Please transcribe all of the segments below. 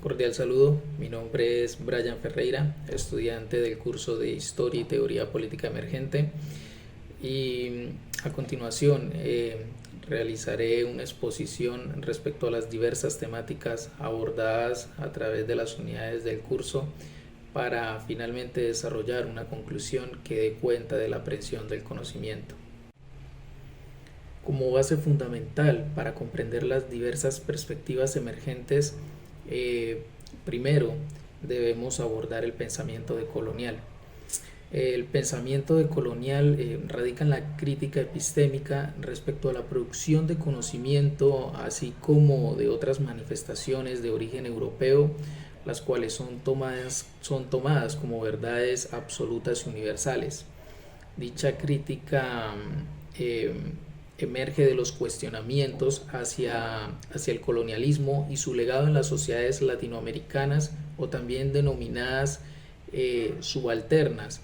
Cordial saludo, mi nombre es Brian Ferreira, estudiante del curso de Historia y Teoría Política Emergente y a continuación realizaré una exposición respecto a las diversas temáticas abordadas a través de las unidades del curso para finalmente desarrollar una conclusión que dé cuenta de la aprehensión del conocimiento. Como base fundamental para comprender las diversas perspectivas emergentes, primero debemos abordar el pensamiento decolonial. El pensamiento decolonial radica en la crítica epistémica respecto a la producción de conocimiento, así como de otras manifestaciones de origen europeo, las cuales son tomadas como verdades absolutas y universales. Dicha crítica emerge de los cuestionamientos hacia el colonialismo y su legado en las sociedades latinoamericanas o también denominadas subalternas,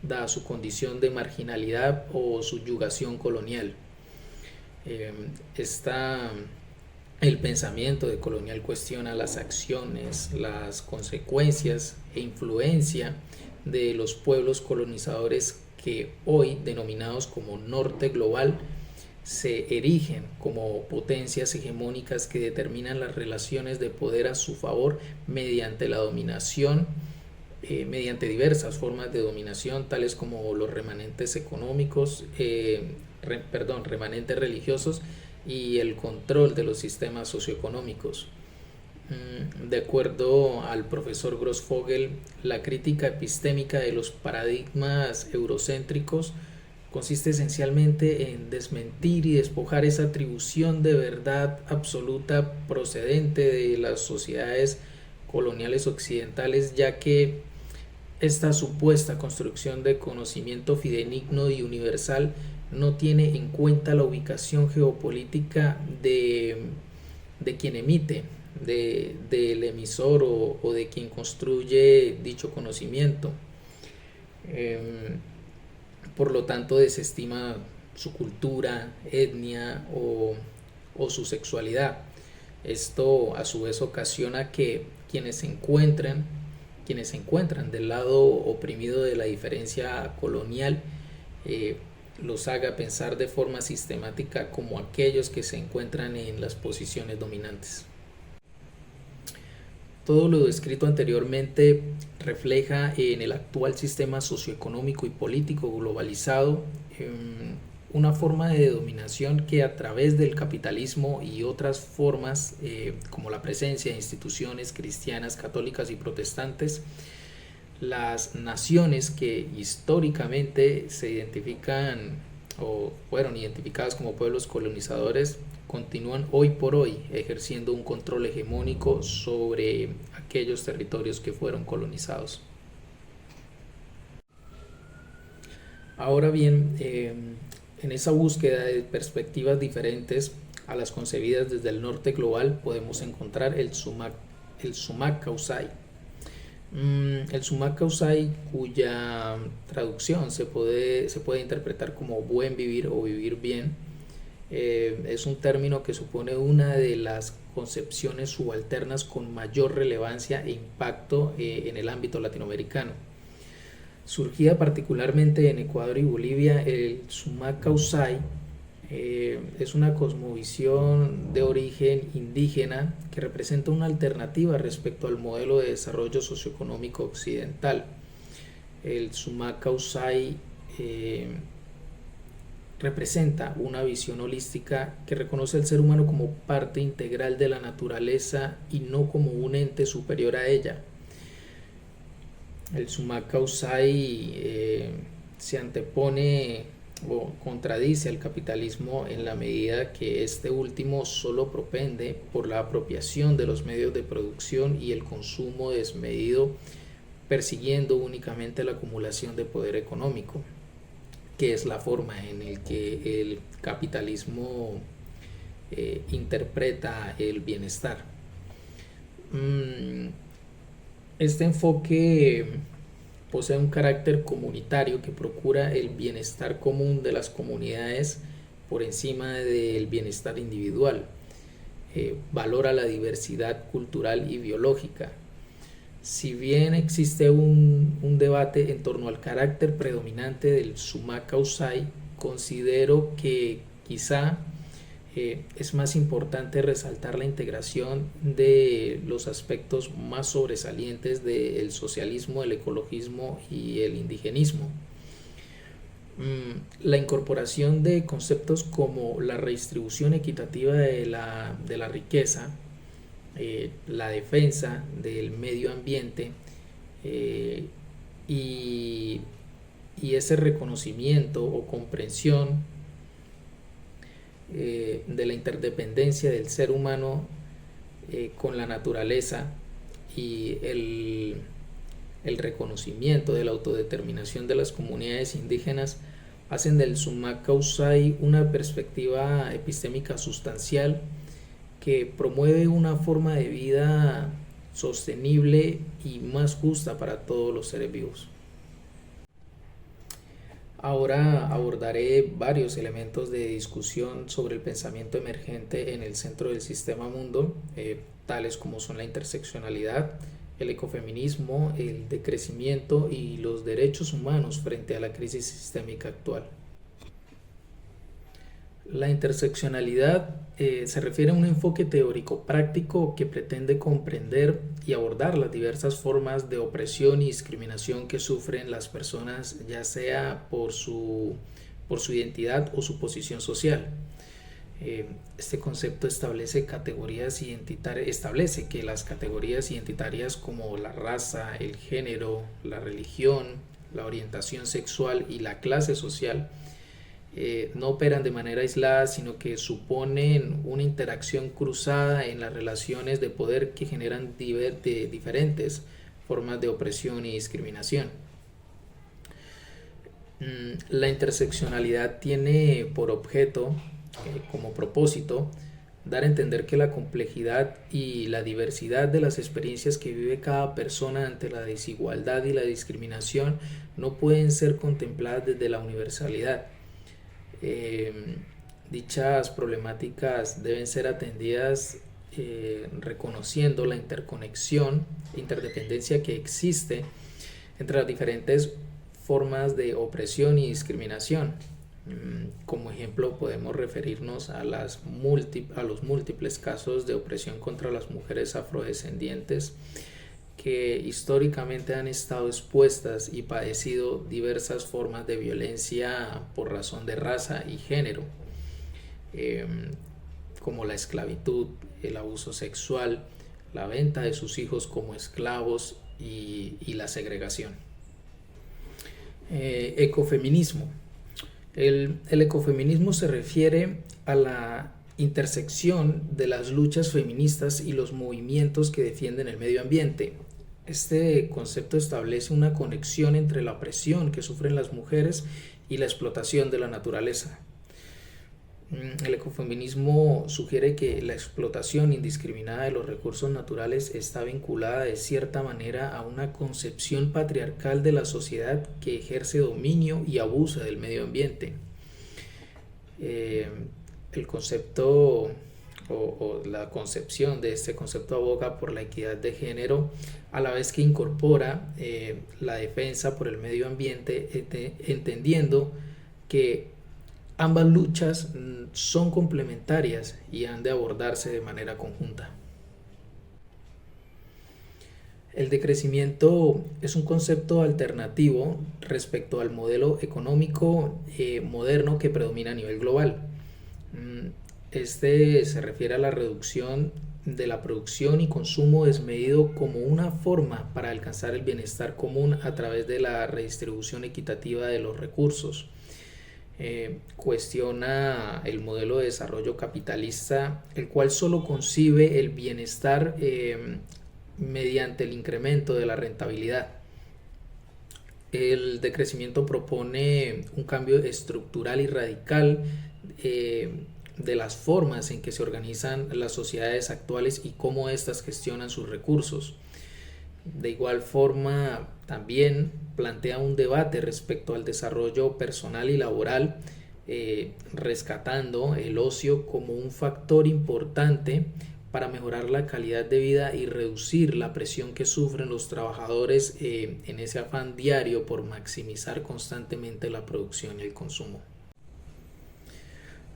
dada su condición de marginalidad o subyugación colonial. El pensamiento decolonial cuestiona las acciones, las consecuencias e influencia de los pueblos colonizadores que hoy, denominados como norte global, se erigen como potencias hegemónicas que determinan las relaciones de poder a su favor mediante la dominación, mediante diversas formas de dominación, tales como los remanentes económicos, remanentes religiosos y el control de los sistemas socioeconómicos. De acuerdo al profesor Grossfogel, la crítica epistémica de los paradigmas eurocéntricos consiste esencialmente en desmentir y despojar esa atribución de verdad absoluta procedente de las sociedades coloniales occidentales, ya que esta supuesta construcción de conocimiento fidedigno y universal no tiene en cuenta la ubicación geopolítica de quien emite, del emisor o de quien construye dicho conocimiento. Por lo tanto, desestima su cultura, etnia o su sexualidad. Esto a su vez ocasiona que quienes se encuentran del lado oprimido de la diferencia colonial los haga pensar de forma sistemática como aquellos que se encuentran en las posiciones dominantes. Todo lo descrito anteriormente refleja en el actual sistema socioeconómico y político globalizado una forma de dominación que a través del capitalismo y otras formas como la presencia de instituciones cristianas, católicas y protestantes, las naciones que históricamente se identifican o fueron identificadas como pueblos colonizadores continúan hoy por hoy ejerciendo un control hegemónico sobre aquellos territorios que fueron colonizados. Ahora bien, en esa búsqueda de perspectivas diferentes a las concebidas desde el norte global podemos encontrar el Sumac Causay. El Sumac Causay, cuya traducción se puede interpretar como buen vivir o vivir bien, es un término que supone una de las concepciones subalternas con mayor relevancia e impacto en el ámbito latinoamericano. Surgida particularmente en Ecuador y Bolivia, el Sumac Causay es una cosmovisión de origen indígena que representa una alternativa respecto al modelo de desarrollo socioeconómico occidental. El Sumac Causay representa una visión holística que reconoce al ser humano como parte integral de la naturaleza y no como un ente superior a ella. El Sumac Causay se antepone o contradice al capitalismo en la medida que este último solo propende por la apropiación de los medios de producción y el consumo desmedido, persiguiendo únicamente la acumulación de poder económico, que es la forma en la que el capitalismo interpreta el bienestar. Este enfoque posee un carácter comunitario que procura el bienestar común de las comunidades por encima del bienestar individual. valora la diversidad cultural y biológica. Si bien existe un debate en torno al carácter predominante del sumac kausai, considero que quizá es más importante resaltar la integración de los aspectos más sobresalientes del socialismo, el ecologismo y el indigenismo. La incorporación de conceptos como la redistribución equitativa de la riqueza, la defensa del medio ambiente y ese reconocimiento o comprensión de la interdependencia del ser humano con la naturaleza y el reconocimiento de la autodeterminación de las comunidades indígenas hacen del sumac kausai una perspectiva epistémica sustancial que promueve una forma de vida sostenible y más justa para todos los seres vivos. Ahora abordaré varios elementos de discusión sobre el pensamiento emergente en el centro del sistema mundo, tales como son la interseccionalidad, el ecofeminismo, el decrecimiento y los derechos humanos frente a la crisis sistémica actual. La interseccionalidad se refiere a un enfoque teórico práctico que pretende comprender y abordar las diversas formas de opresión y discriminación que sufren las personas, ya sea por su identidad o su posición social. Este concepto establece que las categorías identitarias como la raza, el género, la religión, la orientación sexual y la clase social no operan de manera aislada, sino que suponen una interacción cruzada en las relaciones de poder que generan diferentes formas de opresión y discriminación. La interseccionalidad tiene por objeto, como propósito, dar a entender que la complejidad y la diversidad de las experiencias que vive cada persona ante la desigualdad y la discriminación no pueden ser contempladas desde la universalidad. Dichas problemáticas deben ser atendidas reconociendo la interdependencia que existe entre las diferentes formas de opresión y discriminación. Como ejemplo podemos referirnos a los múltiples casos de opresión contra las mujeres afrodescendientes que históricamente han estado expuestas y padecido diversas formas de violencia por razón de raza y género, como la esclavitud, el abuso sexual, la venta de sus hijos como esclavos y la segregación. Ecofeminismo. El ecofeminismo se refiere a la intersección de las luchas feministas y los movimientos que defienden el medio ambiente. Este concepto establece una conexión entre la opresión que sufren las mujeres y la explotación de la naturaleza. El ecofeminismo sugiere que la explotación indiscriminada de los recursos naturales está vinculada de cierta manera a una concepción patriarcal de la sociedad que ejerce dominio y abusa del medio ambiente. El concepto o la concepción de este concepto aboga por la equidad de género, a la vez que incorpora la defensa por el medio ambiente, entendiendo que ambas luchas son complementarias y han de abordarse de manera conjunta. El decrecimiento es un concepto alternativo respecto al modelo económico moderno que predomina a nivel global. Este se refiere a la reducción de la producción y consumo desmedido como una forma para alcanzar el bienestar común a través de la redistribución equitativa de los recursos. Cuestiona el modelo de desarrollo capitalista, el cual solo concibe el bienestar mediante el incremento de la rentabilidad. El decrecimiento propone un cambio estructural y radical de las formas en que se organizan las sociedades actuales y cómo éstas gestionan sus recursos. De igual forma, también plantea un debate respecto al desarrollo personal y laboral rescatando el ocio como un factor importante para mejorar la calidad de vida y reducir la presión que sufren los trabajadores en ese afán diario por maximizar constantemente la producción y el consumo.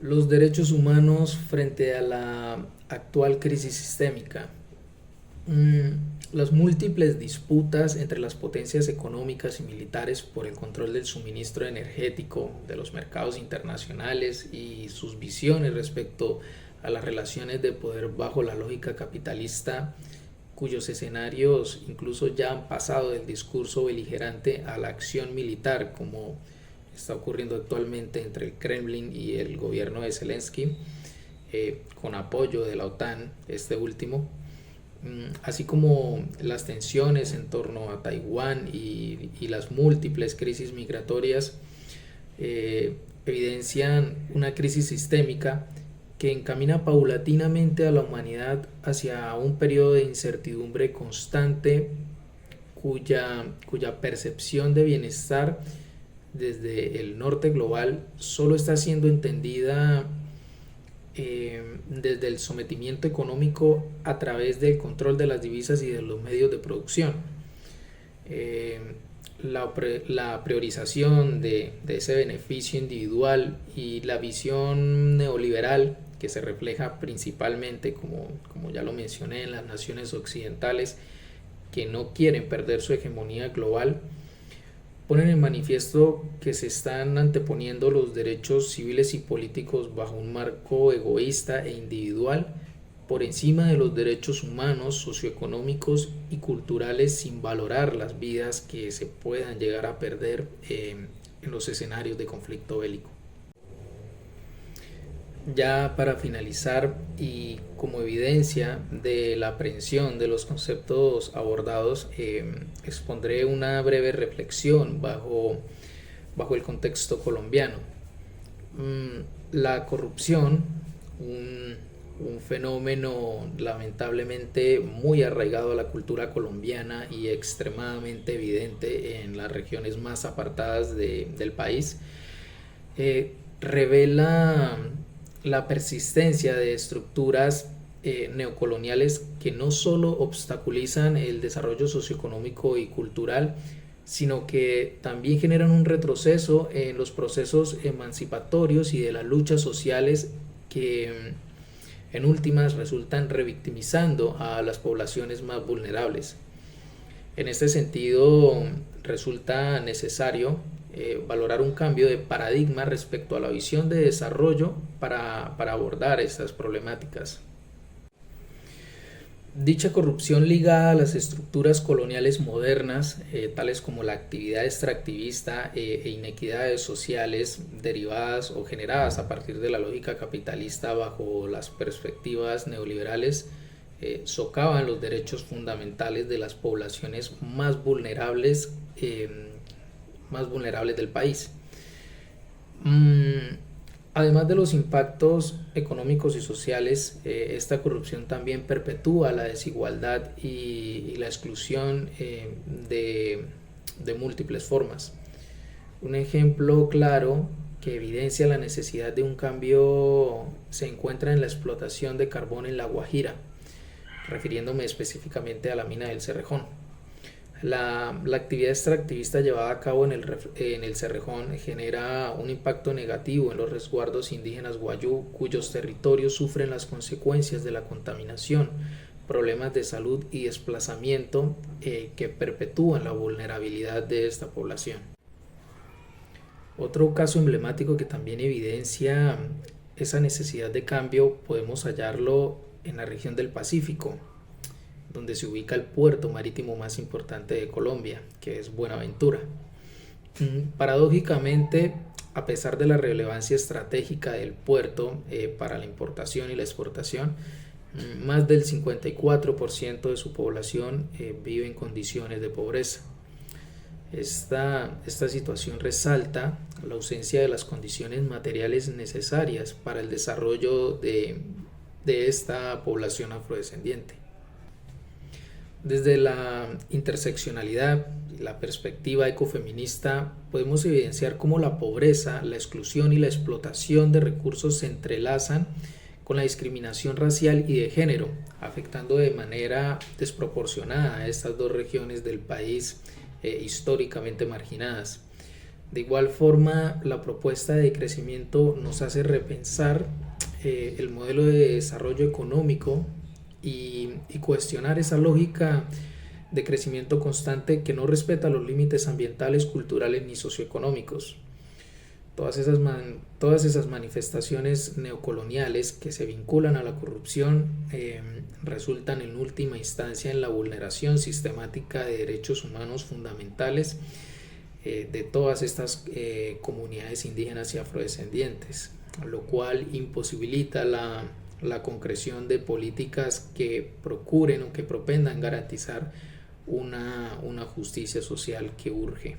Los derechos humanos frente a la actual crisis sistémica. Las múltiples disputas entre las potencias económicas y militares por el control del suministro energético de los mercados internacionales y sus visiones respecto a las relaciones de poder bajo la lógica capitalista, cuyos escenarios incluso ya han pasado del discurso beligerante a la acción militar, como está ocurriendo actualmente entre el Kremlin y el gobierno de Zelensky, con apoyo de la OTAN, este último, así como las tensiones en torno a Taiwán y las múltiples crisis migratorias, evidencian una crisis sistémica que encamina paulatinamente a la humanidad hacia un periodo de incertidumbre constante cuya percepción de bienestar desde el norte global solo está siendo entendida desde el sometimiento económico a través del control de las divisas y de los medios de producción. La priorización de ese beneficio individual y la visión neoliberal que se refleja principalmente, como ya lo mencioné, en las naciones occidentales que no quieren perder su hegemonía global, ponen en manifiesto que se están anteponiendo los derechos civiles y políticos bajo un marco egoísta e individual por encima de los derechos humanos, socioeconómicos y culturales, sin valorar las vidas que se puedan llegar a perder en los escenarios de conflicto bélico. Ya para finalizar, y como evidencia de la aprehensión de los conceptos abordados, expondré una breve reflexión bajo el contexto colombiano. La corrupción, un fenómeno lamentablemente muy arraigado a la cultura colombiana y extremadamente evidente en las regiones más apartadas del país, revela la persistencia de estructuras neocoloniales que no solo obstaculizan el desarrollo socioeconómico y cultural, sino que también generan un retroceso en los procesos emancipatorios y de las luchas sociales que en últimas resultan revictimizando a las poblaciones más vulnerables. En este sentido, resulta necesario valorar un cambio de paradigma respecto a la visión de desarrollo para abordar estas problemáticas. Dicha corrupción ligada a las estructuras coloniales modernas, tales como la actividad extractivista e inequidades sociales derivadas o generadas a partir de la lógica capitalista bajo las perspectivas neoliberales, socavan los derechos fundamentales de las poblaciones más vulnerables del país. Además de los impactos económicos y sociales, esta corrupción también perpetúa la desigualdad y la exclusión de múltiples formas. Un ejemplo claro que evidencia la necesidad de un cambio se encuentra en la explotación de carbón en La Guajira, refiriéndome específicamente a la mina del Cerrejón. La actividad extractivista llevada a cabo en el Cerrejón genera un impacto negativo en los resguardos indígenas Wayuu, cuyos territorios sufren las consecuencias de la contaminación, problemas de salud y desplazamiento que perpetúan la vulnerabilidad de esta población. Otro caso emblemático que también evidencia esa necesidad de cambio podemos hallarlo en la región del Pacífico, donde se ubica el puerto marítimo más importante de Colombia, que es Buenaventura. Paradójicamente, a pesar de la relevancia estratégica del puerto para la importación y la exportación, más del 54% de su población vive en condiciones de pobreza. Esta situación resalta la ausencia de las condiciones materiales necesarias para el desarrollo de esta población afrodescendiente. Desde la interseccionalidad la perspectiva ecofeminista, podemos evidenciar cómo la pobreza, la exclusión y la explotación de recursos se entrelazan con la discriminación racial y de género, afectando de manera desproporcionada a estas dos regiones del país históricamente marginadas. De igual forma, la propuesta de crecimiento nos hace repensar el modelo de desarrollo económico y cuestionar esa lógica de crecimiento constante que no respeta los límites ambientales, culturales ni socioeconómicos. Todas esas manifestaciones neocoloniales que se vinculan a la corrupción resultan en última instancia en la vulneración sistemática de derechos humanos fundamentales de todas estas comunidades indígenas y afrodescendientes, lo cual imposibilita la concreción de políticas que procuren o que propendan garantizar una justicia social que urge.